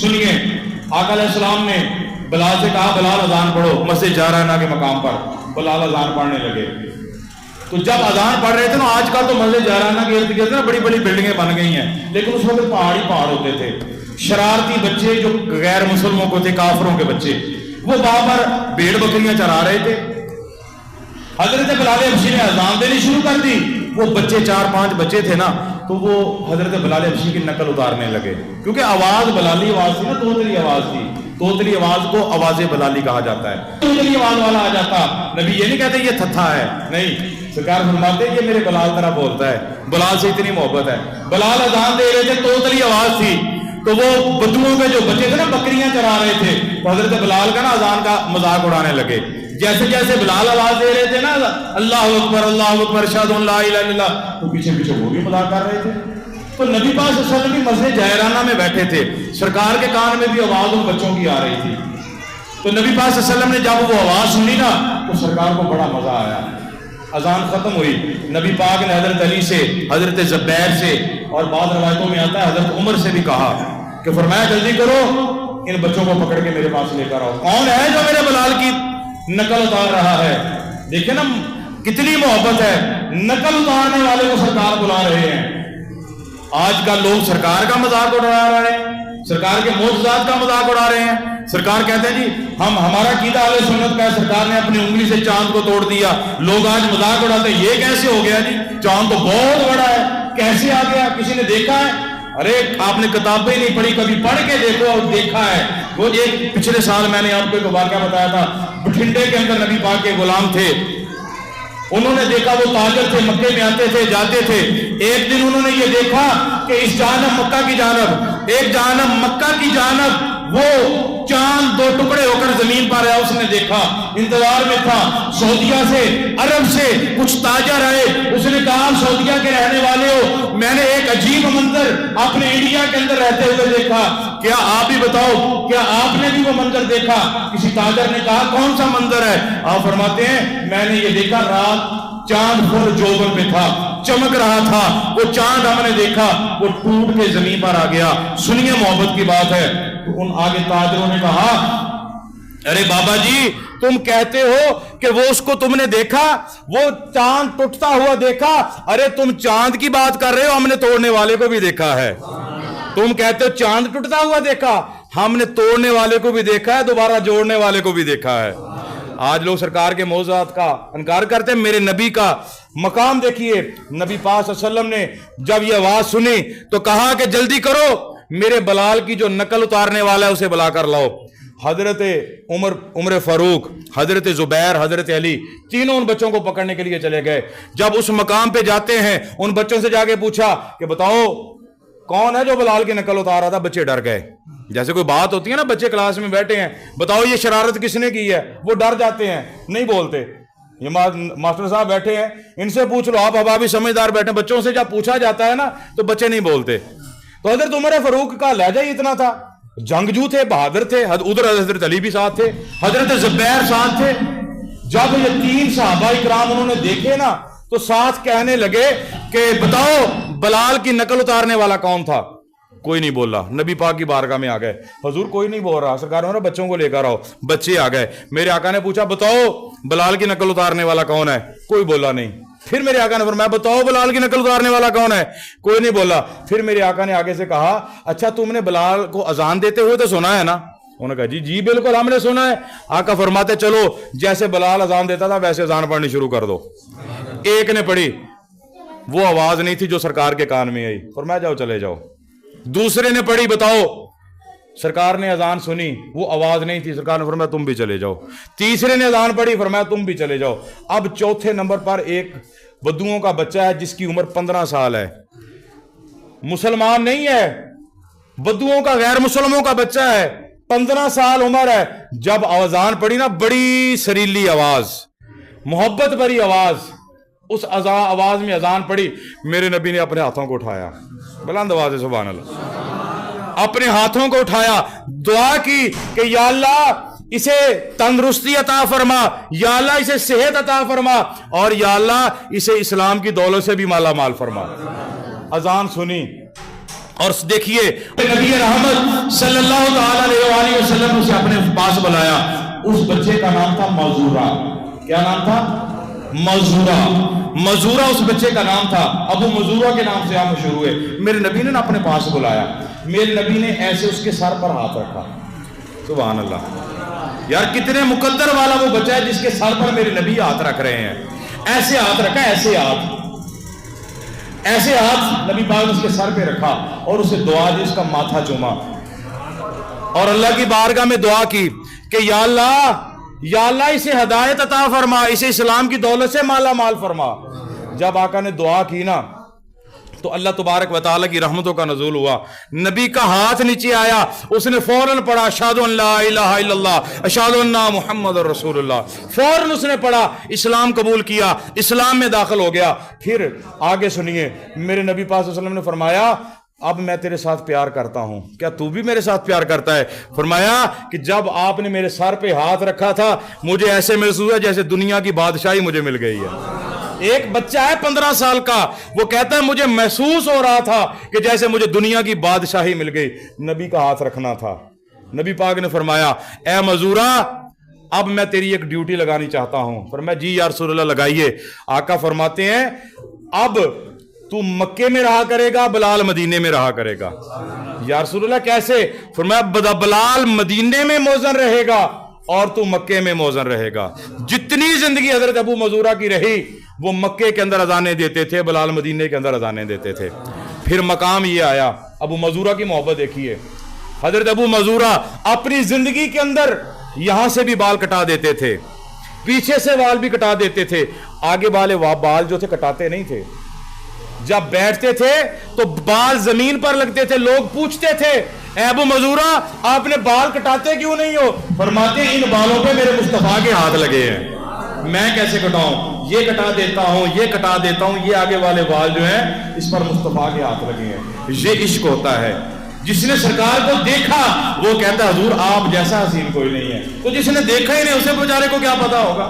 سنیے، آقا علیہ السلام نے بلال سے کہا بلال اذان پڑھو مسجد جارانہ کے مقام پر. بلال اذان پڑھنے لگے. تو جب اذان پڑھ رہے تھے نا، آج کل تو مسجد جارانہ کے ارد گرد نا بڑی بڑی بلڈنگیں بن گئی ہیں، لیکن اس وقت پہاڑی پہاڑ ہوتے تھے. شرارتی بچے جو غیر مسلموں کو تھے، کافروں کے بچے، وہ وہاں پر بھیڑ بکریاں چرا رہے تھے. حضرت بلال حبشی نے اذان دینی شروع کر دی. وہ بچے 4-5 بچے تھے نا، تو وہ حضرت بلال حبشی کی نقل اتارنے لگے، کیونکہ آواز بلالی آواز تھی نا، توتلی آواز تھی. توتلی آواز کو آواز بلالی کہا جاتا ہے. توتلی آواز والا آ جاتا، نبی یہ نہیں کہتے یہ تھتھا ہے، نہیں، سرکار فرماتے یہ میرے بلال طرح بولتا ہے، بلال سے اتنی محبت ہے. بلال اذان دے رہے تھے، توتلی آواز تھی، تو وہ بدوؤں کے جو بچے تھے نا، بکریاں چرا رہے تھے، تو حضرت بلال کا نا اذان کا مذاق اڑانے لگے. جیسے جیسے بلال آواز دے رہے تھے نا، اللہ اکبر اشہد ان لا الہ الا اللہ، تو پیچھے پیچھے وہ بھی مذاق کر رہے تھے. تو نبی پاک صلی اللہ علیہ وسلم بھی مسجد جائرانہ میں بیٹھے تھے، سرکار کے کان میں بھی آواز ان بچوں کی آ رہی تھی. تو نبی پاک صلی اللہ علیہ وسلم نے جب وہ آواز سنی نا، تو سرکار کو بڑا مزہ آیا. اذان ختم ہوئی، نبی پاک نے حضرت علی سے، حضرت زبیر سے، اور بعض روایتوں میں آتا ہے حضرت عمر سے بھی کہا کہ فرمایا جلدی کرو، ان بچوں کو پکڑ کے میرے پاس لے کر آؤ. کون ہے جو میرے بلال کی نقل اتار رہا ہے؟ دیکھیں نا کتنی محبت ہے. نقل اتارنے والے کو سرکار بلا رہے ہیں. آج کل لوگ سرکار کا مذاق اڑا رہے ہیں، سرکار کے معجزات کا مذاق اڑا رہے ہیں. سرکار کہتے ہیں جی ہمارا عقیدہ اہل سنت کا ہے، سرکار نے اپنی انگلی سے چاند کو توڑ دیا. لوگ آج مذاق اڑاتے ہیں، یہ کیسے ہو گیا جی؟ چاند تو بہت بڑا ہے، کیسے آ گیا؟ کسی نے دیکھا ہے؟ ارے آپ نے کتابیں نہیں پڑھی، کبھی پڑھ کے دیکھو اور دیکھا ہے. وہ ایک پچھلے سال میں نے آپ کو ایک واقعہ بتایا تھا، بٹھنڈے کے اندر نبی پاک کے غلام تھے. انہوں نے دیکھا وہ تاجر تھے، مکے میں آتے تھے جاتے تھے. ایک دن انہوں نے یہ دیکھا کہ اس جانب مکہ کی جانب، ایک جانب مکہ کی جانب وہ چاند 2 ٹکڑے ہو کر زمین پر آیا. اس نے دیکھا، انتظار میں تھا. سعودیہ سے، عرب سے کچھ تاجر آئے. اس نے کہا آپ سعودیہ کے رہنے والے ہو، میں نے ایک عجیب منظر اپنے انڈیا کے اندر رہتے ہوئے دیکھا، کیا آپ بھی بتاؤ کیا آپ نے بھی وہ منظر دیکھا؟ کسی تاجر نے کہا کون سا منظر ہے؟ آپ فرماتے ہیں میں نے یہ دیکھا، رات چاند پر جوبن پہ تھا، چمک رہا تھا. وہ چاند ہم نے دیکھا، وہ ٹوٹ کے زمین پر آ گیا. سنیے محبت کی بات ہے. تو ان آگے تاجروں نے کہا ارے بابا جی تم کہتے ہو کہ وہ اس کو تم نے دیکھا، وہ چاند ٹوٹتا ہوا دیکھا. ارے تم چاند کی بات کر رہے ہو، ہم نے توڑنے والے کو بھی دیکھا ہے. تم کہتے ہو چاند ٹوٹتا ہوا دیکھا، ہم نے توڑنے والے کو بھی دیکھا ہے، دوبارہ جوڑنے والے کو بھی دیکھا ہے. آج لوگ سرکار کے معجزات کا انکار کرتے ہیں. میرے نبی کا مقام دیکھیے. نبی پاک صلی اللہ علیہ وسلم نے جب یہ آواز سنی تو کہا کہ جلدی کرو، میرے بلال کی جو نقل اتارنے والا ہے اسے بلا کر لاؤ. حضرت عمر فاروق، حضرت زبیر، حضرت علی، تینوں ان بچوں کو پکڑنے کے لیے چلے گئے. جب اس مقام پہ جاتے ہیں، ان بچوں سے جا کے پوچھا کہ بتاؤ کون ہے جو بلال کی نقل اتار رہا تھا؟ بچے ڈر گئے. جیسے کوئی بات ہوتی ہے نا، بچے کلاس میں بیٹھے ہیں، بتاؤ یہ شرارت کس نے کی ہے؟ وہ ڈر جاتے ہیں، نہیں بولتے. یہ ماسٹر صاحب بیٹھے ہیں، ان سے پوچھ لو، آپ بھی سمجھدار بیٹھے. بچوں سے جب پوچھا جاتا ہے نا تو بچے نہیں بولتے. تو حضرت عمر فاروق کا لہجہ ہی اتنا تھا، جنگجو تھے، بہادر تھے. ادھر حضرت علی بھی ساتھ تھے، حضرت زبیر ساتھ تھے. جب یہ 3 صحابہ کرام انہوں نے دیکھے نا تو ساتھ کہنے لگے کہ بتاؤ بلال کی نقل اتارنے والا کون تھا؟ کوئی نہیں بولا. نبی پاک کی بارگاہ میں آ گئے، حضور کوئی نہیں بول رہا. سرکار نے بچوں کو لے کر آؤ. بچے آ گئے. میرے آقا نے پوچھا بتاؤ بلال کی نقل اتارنے والا کون ہے؟ کوئی بولا نہیں. پھر میرے آقا نے فرمایا بتاؤ بلال کی نقل اتارنے والا کون ہے؟ کوئی نہیں بولا. پھر میرے آقا نے آگے سے کہا اچھا تم نے بلال کو اذان دیتے ہوئے تو سنا ہے نا؟ انہوں نے کہا جی بالکل ہم نے سنا ہے. آقا فرماتے چلو جیسے بلال اذان دیتا تھا ویسے اذان پڑھنی شروع کر دو. ایک نے پڑھی، وہ آواز نہیں تھی جو سرکار کے کان میں آئی، فرمایا جاؤ چلے جاؤ. دوسرے نے پڑھی، بتاؤ. سرکار نے اذان سنی، وہ آواز نہیں تھی، سرکار نے فرمایا تم بھی چلے جاؤ. تیسرے نے اذان پڑھی، فرمایا تم بھی چلے جاؤ. اب چوتھے نمبر پر ایک بدوؤں کا بچہ ہے جس کی عمر 15 سال ہے، مسلمان نہیں ہے، بدوؤں کا، غیر مسلموں کا بچہ ہے، 15 سال عمر ہے. جب اذان پڑھی نا، بڑی سریلی آواز، محبت بھری آواز، اس آواز میں اذان پڑھی. میرے نبی نے اپنے ہاتھوں کو اٹھایا، بلند آواز ہے سبحان اللہ، اپنے ہاتھوں کو اٹھایا، دعا کی کہ یا اللہ اسے تندرستی عطا فرما، یا اللہ اسے صحت عطا فرما، اور یا اللہ اسے اسلام کی دولت سے بھی مالا مال فرما. اذان سنی، اور دیکھیے نبی رحمت صلی اللہ تعالی علیہ وسلم نے اسے اپنے پاس بلایا. اس بچے کا نام تھا مزورہ. کیا نام تھا؟ مزورہ. مزورہ اس بچے کا نام تھا. ابو مزورہ کے نام سے آپ مشہور ہوئے. میرے نبی نے اپنے پاس بلایا. میرے نبی نے ایسے اس کے سر پر ہاتھ رکھا. سبحان اللہ یار, کتنے مقدر والا وہ بچہ ہے جس کے سر پر میرے نبی ہاتھ رکھ رہے ہیں. ایسے ہاتھ رکھا, ایسے ہاتھ نبی پاک نے اس کے سر پہ رکھا اور اسے دعا دی, اس کا ماتھا چوما اور اللہ کی بارگاہ میں دعا کی کہ یا اللہ اسے ہدایت عطا فرما, اسے اسلام کی دولت سے مالا مال فرما. جب آقا نے دعا کی نا تو اللہ تبارک و تعالیٰ کی رحمتوں کا نزول ہوا. نبی کا ہاتھ نیچے آیا, اس نے فوراً پڑھا اشہد ان لا الہ الا اللہ اشہد ان محمد رسول اللہ. فوراً اس نے پڑھا, اسلام قبول کیا, اسلام میں داخل ہو گیا. پھر آگے سنیے, میرے نبی پاک صلی اللہ علیہ وسلم نے فرمایا اب میں تیرے ساتھ پیار کرتا ہوں, کیا تو بھی میرے ساتھ پیار کرتا ہے؟ فرمایا کہ جب آپ نے میرے سر پہ ہاتھ رکھا تھا مجھے ایسے محسوس ہے جیسے دنیا کی بادشاہی مجھے مل گئی ہے. ایک بچہ ہے 15 سال کا, وہ کہتا ہے مجھے محسوس ہو رہا تھا کہ جیسے مجھے دنیا کی بادشاہی مل گئی. نبی کا ہاتھ رکھنا تھا. نبی پاک نے فرمایا اے مزورہ اب میں تیری ایک ڈیوٹی لگانی چاہتا ہوں. فرمایا جی یا رسول اللہ لگائیے. آقا فرماتے ہیں اب تو مکے میں رہا کرے گا, بلال مدینے میں رہا کرے گا. یا رسول اللہ کیسے؟ فرمایا بلال مدینے میں موزن رہے گا اور تو مکے میں موزن رہے گا. جتنی زندگی حضرت ابو مزورہ کی رہی وہ مکے کے اندر اذانیں دیتے تھے, بلال مدینے کے اندر اذانیں دیتے تھے. پھر مقام یہ آیا, ابو مزورہ کی محبت دیکھیے. حضرت ابو مزورہ اپنی زندگی کے اندر یہاں سے بھی بال کٹا دیتے تھے, پیچھے سے بال بھی کٹا دیتے تھے, آگے والے بال جو تھے کٹاتے نہیں تھے. جب بیٹھتے تھے تو بال زمین پر لگتے تھے. لوگ پوچھتے تھے اے ابو مزورہ آپ نے بال کٹاتے کیوں نہیں ہو؟ فرماتے ہیں ان بالوں پہ میرے مصطفیٰ کے ہاتھ لگے ہیں, میں کیسے کٹاؤں؟ یہ کٹا دیتا ہوں, یہ کٹا دیتا ہوں, یہ آگے والے بال جو ہیں اس پر مصطفیٰ کے ہاتھ لگے ہیں. یہ عشق ہوتا ہے. جس نے سرکار کو دیکھا وہ کہتا ہے حضور آپ جیسا حسین کوئی نہیں ہے. تو جس نے دیکھا ہی نہیں اسے بیچارے کو کیا پتا ہوگا.